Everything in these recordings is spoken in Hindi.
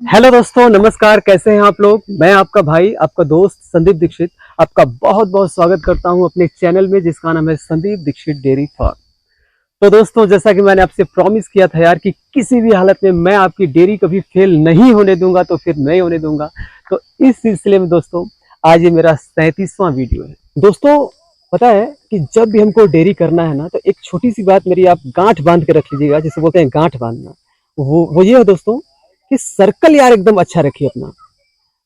हेलो दोस्तों, नमस्कार। कैसे हैं आप लोग? मैं आपका भाई, आपका दोस्त संदीप दीक्षित आपका बहुत बहुत स्वागत करता हूं अपने चैनल में, जिसका नाम है संदीप दीक्षित डेयरी फार्म। तो दोस्तों, जैसा कि मैंने आपसे प्रॉमिस किया था यार कि किसी भी हालत में मैं आपकी डेयरी कभी फेल नहीं होने दूंगा, तो फिर नहीं होने दूंगा। तो इस सिलसिले में दोस्तों, आज ये मेरा 37वां वीडियो है। दोस्तों, पता है कि जब भी हमको डेयरी करना है ना, तो एक छोटी सी बात मेरी आप गांठ बांध के रख लीजिएगा, जिसे बोलते हैं गांठ बांधना। वो ये है दोस्तों कि सर्कल यार एकदम अच्छा रखिए अपना।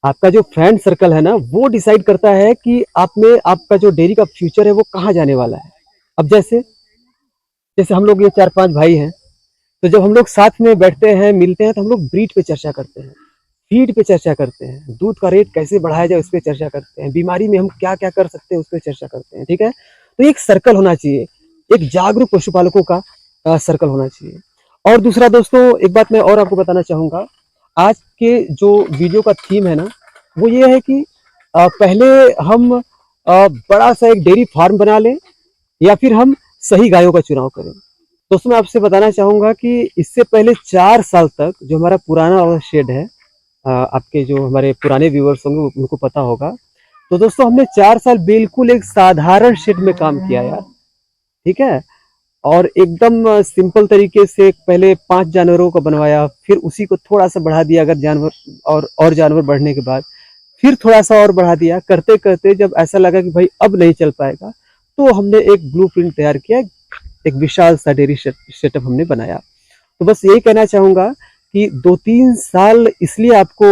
आपका जो फ्रेंड सर्कल है ना, वो डिसाइड करता है कि आप में आपका जो डेयरी का फ्यूचर है वो कहाँ जाने वाला है। अब जैसे जैसे हम लोग ये 4-5 भाई हैं, तो जब हम लोग साथ में बैठते हैं, मिलते हैं, तो हम लोग ब्रीड पे चर्चा करते हैं, फीड पे चर्चा करते हैं, दूध का रेट कैसे बढ़ाया जाए उस पर चर्चा करते हैं, बीमारी में हम क्या क्या कर सकते हैं उस पर चर्चा करते हैं। ठीक है, तो एक सर्कल होना चाहिए, एक जागरूक पशुपालकों का सर्कल होना चाहिए। और दूसरा दोस्तों, एक बात मैं और आपको बताना चाहूँगा। आज के जो वीडियो का थीम है ना, वो ये है कि पहले हम बड़ा सा एक डेयरी फार्म बना लें, या फिर हम सही गायों का चुनाव करें। दोस्तों, मैं आपसे बताना चाहूँगा कि इससे पहले 4 साल तक जो हमारा पुराना वाला शेड है, आपके जो हमारे पुराने व्यूअर्स होंगे उनको पता होगा। तो दोस्तों, हमने 4 साल बिल्कुल एक साधारण शेड में काम किया यार। ठीक है, और एकदम सिंपल तरीके से पहले 5 जानवरों का बनवाया, फिर उसी को थोड़ा सा बढ़ा दिया, अगर जानवर और जानवर बढ़ने के बाद फिर थोड़ा सा और बढ़ा दिया। करते करते जब ऐसा लगा कि भाई अब नहीं चल पाएगा, तो हमने एक ब्लूप्रिंट तैयार किया, एक विशाल सा डेयरी सेटअप हमने बनाया। तो बस यही कहना चाहूँगा कि 2-3 साल इसलिए आपको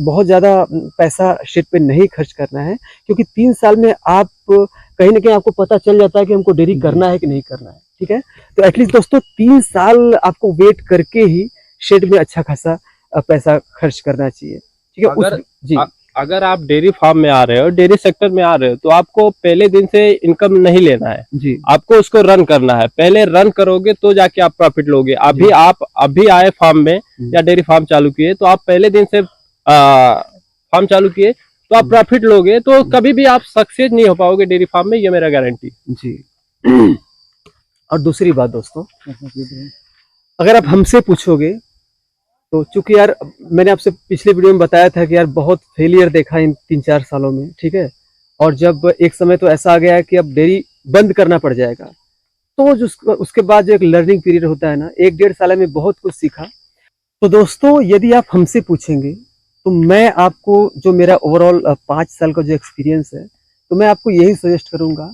बहुत ज़्यादा पैसा शेड पे नहीं खर्च करना है, क्योंकि 3 साल में आप कहीं ना कहीं आपको पता चल जाता है कि हमको डेयरी करना है कि नहीं करना है। ठीक है, तो एटलीस्ट दोस्तों 3 साल आपको वेट करके ही शेड में अच्छा खासा पैसा खर्च करना चाहिए। ठीक है, जी अगर आप डेयरी फार्म में आ रहे हो, डेयरी सेक्टर में आ रहे हो, तो आपको पहले दिन से इनकम नहीं लेना है जी, आपको उसको रन करना है। पहले रन करोगे तो जाके आप प्रॉफिट लोगे। अभी आए फार्म में या डेयरी फार्म चालू किए, तो आप पहले दिन से फार्म चालू किए तो आप प्रॉफिट लोगे, तो कभी भी आप सक्सेस नहीं हो पाओगे डेयरी फार्म में, ये मेरा गारंटी जी। और दूसरी बात दोस्तों, अगर आप हमसे पूछोगे, तो चूंकि यार मैंने आपसे पिछले वीडियो में बताया था कि यार बहुत फेलियर देखा इन 3-4 सालों में। ठीक है, और जब एक समय तो ऐसा आ गया है कि अब डेयरी बंद करना पड़ जाएगा, तो जो उसके बाद जो एक लर्निंग पीरियड होता है ना, 1-1.5 साल में बहुत कुछ सीखा। तो दोस्तों, यदि आप हमसे पूछेंगे, तो मैं आपको जो मेरा ओवरऑल 5 साल का जो एक्सपीरियंस है, तो मैं आपको यही सजेस्ट करूंगा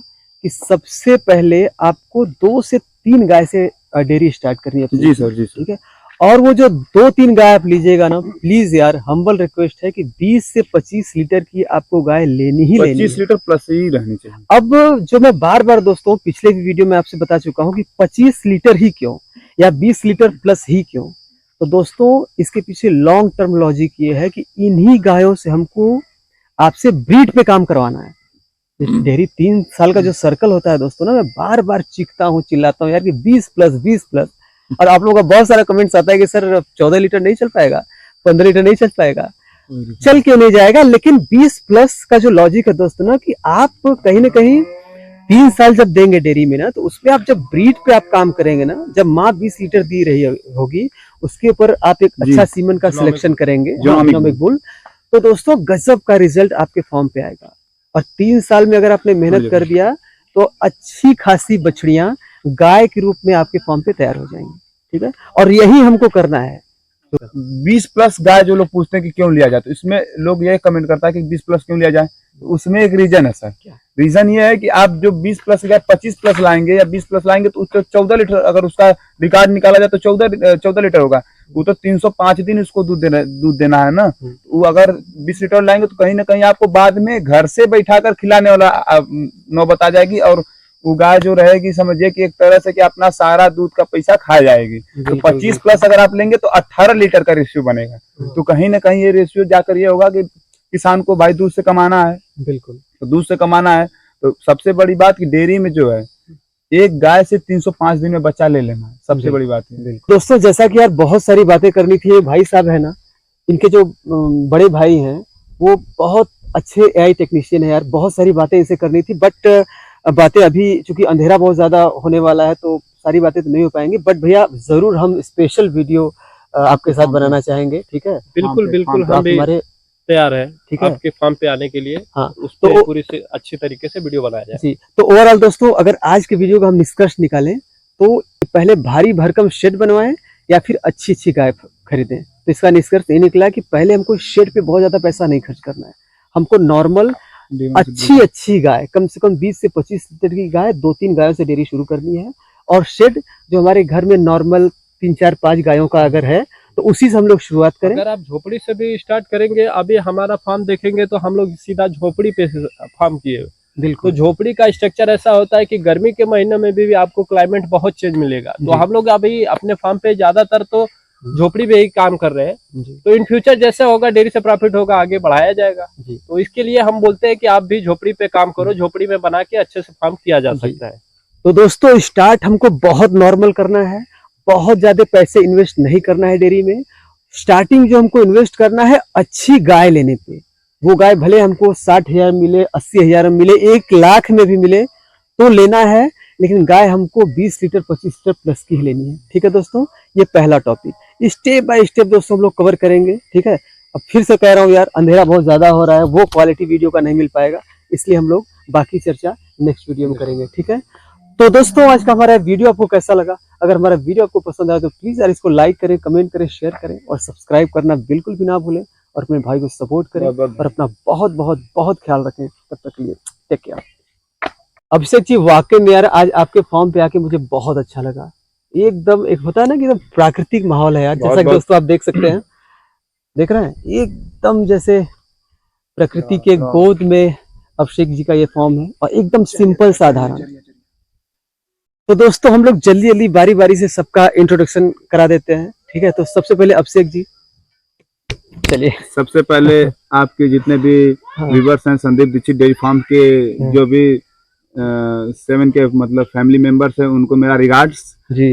कि सबसे पहले आपको 2 से 3 गाय से डेयरी स्टार्ट करनी है। जी सर, जी सर। ठीक है, और वो जो 2-3 गाय आप लीजिएगा ना, प्लीज यार हम्बल रिक्वेस्ट है कि 20 से 25 लीटर की आपको गाय लेनी ही लेनी है। 25 लीटर प्लस ही रहनी चाहिए। अब जो मैं बार बार दोस्तों पिछले वीडियो में आपसे बता चुका हूँ कि 25 लीटर ही क्यों, या 20 लीटर प्लस ही क्यों, तो दोस्तों इसके पीछे लॉन्ग टर्म लॉजिक ये है कि इन्हीं गायों से हमको आपसे ब्रीड पे काम करवाना है। डेयरी 3 साल का जो सर्कल होता है दोस्तों ना, मैं बार बार चीखता हूँ, चिल्लाता हूँ यार कि 20+20+, और आप लोगों का बहुत सारा कमेंट्स आता है कि सर 14 लीटर नहीं चल पाएगा, 15 लीटर नहीं चल पाएगा। चल क्यों नहीं जाएगा, लेकिन 20+ का जो लॉजिक है दोस्तों ना, कि आप कहीं ना कहीं 3 साल जब देंगे डेयरी में ना, तो उसपे आप जब ब्रीड पे आप काम करेंगे ना, जब माँ 20 लीटर दी रही होगी, उसके ऊपर आप एक अच्छा सीमन का सिलेक्शन करेंगे, इकोनॉमिक बुल, तो दोस्तों गजब का रिजल्ट आपके फॉर्म पे आएगा। और 3 साल में अगर आपने मेहनत कर दिया, तो अच्छी खासी बछड़ियां गाय के रूप में आपके फॉर्म पे तैयार हो जाएंगी। ठीक है, और यही हमको करना है। 20+ गाय जो लोग पूछते हैं कि क्यों लिया जाए, तो इसमें लोग ये कमेंट करता है कि 20+ क्यों लिया जाए, उसमें एक रीजन है सर। रीजन ये है कि आप जो 20+ गाय 25+ लाएंगे या 20+ लाएंगे, तो उसको 14 लीटर अगर उसका रिकॉर्ड निकाला जाए तो 14 लीटर होगा। वो तो 305 दिन उसको दूध देना है ना। वो अगर 20 लीटर लाएंगे, तो कहीं ना कहीं आपको बाद में घर से बैठा कर खिलाने वाला नौबत आ जाएगी, और वो गाय जो रहेगी, समझिए कि एक तरह से कि अपना सारा दूध का पैसा खा जाएगी। तो 25+ अगर आप लेंगे तो 18 लीटर का रेशियो बनेगा। तो कहीं ना कहीं ये रेशियो जाकर ये होगा कि किसान को भाई दूध से कमाना है। बिल्कुल, तो दूध से कमाना है, तो सबसे बड़ी बात कि डेयरी में जो है, एक गाय से 305 दिन में बच्चा ले लेना है, सबसे बड़ी बात है। दोस्तों, जैसा कि यार बहुत सारी बातें करनी थी, ये भाई साहब है ना, इनके जो बड़े भाई हैं, वो बहुत अच्छे एआई टेक्नीशियन है यार, बहुत सारी बातें इनसे करनी थी, बट बातें अभी चूंकि अंधेरा बहुत ज्यादा होने वाला है, तो सारी बातें तो नहीं हो पाएंगी। बट भैया जरूर हम स्पेशल वीडियो आपके साथ बनाना चाहेंगे, ठीक है? बिल्कुल बिल्कुल, तो हम आप भी हमारे तैयार है ठीक है आपके फार्म पे आने के लिए। हाँ उस तो पे पूरी से अच्छी तरीके से वीडियो बनाया जाए जी। तो ओवरऑल दोस्तों, अगर आज के वीडियो का हम निष्कर्ष निकालें तो पहले भारी भरकम शेड बनवाएं या फिर अच्छी अच्छी गाय खरीदें, तो इसका निष्कर्ष ये निकला कि पहले हमको शेड पे बहुत ज्यादा पैसा नहीं खर्च करना है, हमको नॉर्मल अच्छी अच्छी गाय, कम से कम 20 से 25 लीटर की गाय, 2-3 गायों से डेयरी शुरू करनी है। और शेड जो हमारे घर में नॉर्मल 3-4-5 गायों का अगर है तो उसी से हम लोग शुरुआत करें। अगर आप झोपड़ी से भी स्टार्ट करेंगे, अभी हमारा फार्म देखेंगे तो हम लोग सीधा झोपड़ी पे फार्म किए। तो बिल्कुल झोपड़ी का स्ट्रक्चर ऐसा होता है कि गर्मी के महीनों में भी आपको क्लाइमेट बहुत चेंज मिलेगा। तो जी। हम लोग अभी अपने फार्म पे ज्यादातर तो झोपड़ी पे ही काम कर रहे हैं। जी तो इन फ्यूचर जैसे होगा डेयरी से प्रॉफिट होगा, आगे बढ़ाया जाएगा। जी। तो इसके लिए हम बोलते हैं कि आप भी झोपड़ी पे काम करो, झोपड़ी में बना के अच्छे से फार्म किया जा जी। सकता है। तो दोस्तों, स्टार्ट हमको बहुत नॉर्मल करना है, बहुत ज्यादा पैसे इन्वेस्ट नहीं करना है डेयरी में। स्टार्टिंग जो हमको इन्वेस्ट करना है अच्छी गाय लेने पे, वो गाय भले हमको 60,000 मिले, 80,000 मिले, 1 लाख में भी मिले तो लेना है, लेकिन गाय हमको 20 लीटर 25 लीटर प्लस की ही लेनी है। ठीक है दोस्तों, ये पहला टॉपिक स्टेप बाय स्टेप दोस्तों हम लोग कवर करेंगे। ठीक है, अब फिर से कह रहा हूँ यार, अंधेरा बहुत ज्यादा हो रहा है, वो क्वालिटी वीडियो का नहीं मिल पाएगा, इसलिए हम लोग बाकी चर्चा नेक्स्ट वीडियो में करेंगे। ठीक है, तो दोस्तों आज का हमारा वीडियो आपको कैसा लगा? अगर हमारा वीडियो आपको पसंद आया तो प्लीज यार इसको लाइक करें, कमेंट करें, शेयर करें और सब्सक्राइब करना बिल्कुल भी ना भूलें और अपने भाई को सपोर्ट करें और अपना बहुत बहुत बहुत ख्याल रखें। तब तक के लिए टेक केयर। अभिषेक जी, वाकई में यार आज आपके फॉर्म पे आके मुझे बहुत अच्छा लगा। एकदम एक होता है ना कि एकदम प्राकृतिक माहौल है यार, जैसा कि दोस्तों आप देख सकते हैं, देख रहे हैं, एकदम जैसे प्रकृति के गोद में अभिषेक जी का ये फॉर्म है और एकदम सिंपल साधारण। तो दोस्तों हम लोग जल्दी जल्दी बारी बारी से सबका इंट्रोडक्शन करा देते हैं। ठीक है, तो सबसे पहले अभिषेक जी चलिए। सबसे पहले आपके जितने भी व्यूअर्स हैं, संदीप दीक्षित डेयरी फार्म के जो भी 7 के मतलब फैमिली मेंबर्स हैं, उनको मेरा रिगार्ड्स जी।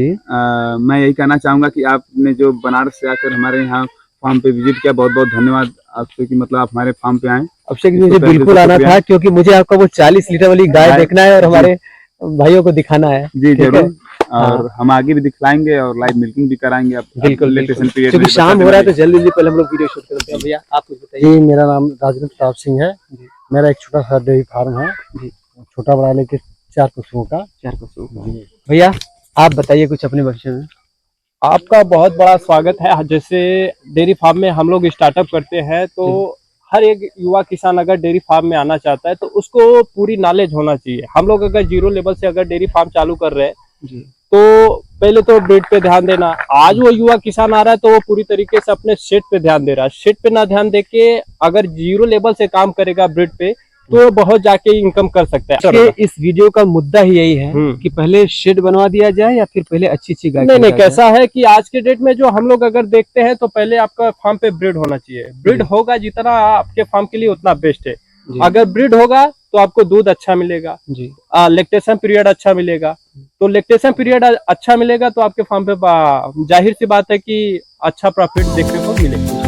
मैं यही कहना चाहूंगा कि आपने जो बनारस से आकर हमारे यहाँ फार्म पे विजिट किया, बहुत बहुत धन्यवाद आपसे कि मतलब आप हमारे फार्म पे आए। अभिषेक जी, मुझे बिल्कुल आना था क्योंकि मुझे आपका वो 40 लीटर वाली गाय देखना है और हमारे भाइयों को दिखाना है। जी जरूर, और हम आगे भी दिखलाएंगे और लाइव मिल्किंग भी कराएंगे। आप बिल्कुल, क्योंकि शाम हो रहा है तो जल्दी जल्दी पहले हम लोग वीडियो शूट करते हैं। भैया आप कुछ बताइए। जी, मेरा नाम राजेंद्र प्रताप सिंह है। मेरा एक छोटा सा डेयरी फार्म है जी, छोटा बड़ा लेके 4 पशुओं का। 4 पशुओं का। भैया आप बताइए कुछ अपने भविष्य में। आपका बहुत बड़ा स्वागत है। जैसे डेयरी फार्म में हम लोग स्टार्टअप करते हैं तो हर एक युवा किसान अगर डेयरी फार्म में आना चाहता है तो उसको पूरी नॉलेज होना चाहिए। हम लोग अगर जीरो लेवल से अगर डेयरी फार्म चालू कर रहे हैं तो पहले तो ब्रीड पे ध्यान देना। आज वो युवा किसान आ रहा है तो वो पूरी तरीके से अपने शेड पे ध्यान दे रहा है। शेड पे ना ध्यान देके अगर जीरो लेवल से काम करेगा ब्रीड पे तो बहुत जाके इनकम कर सकता है। इस वीडियो का मुद्दा ही यही है कि पहले शेड बनवा दिया जाए या फिर पहले अच्छी अच्छी गाय। नहीं, कैसा है कि आज के डेट में जो हम लोग अगर देखते हैं तो पहले आपका फार्म पे ब्रीड होना चाहिए। ब्रीड होगा जितना आपके फार्म के लिए उतना बेस्ट है। अगर ब्रीड होगा तो आपको दूध अच्छा मिलेगा जी, लैक्टेशन पीरियड अच्छा मिलेगा। तो लैक्टेशन पीरियड अच्छा मिलेगा तो आपके फार्म पे जाहिर सी बात है कि अच्छा प्रॉफिट देखने को मिलेगा।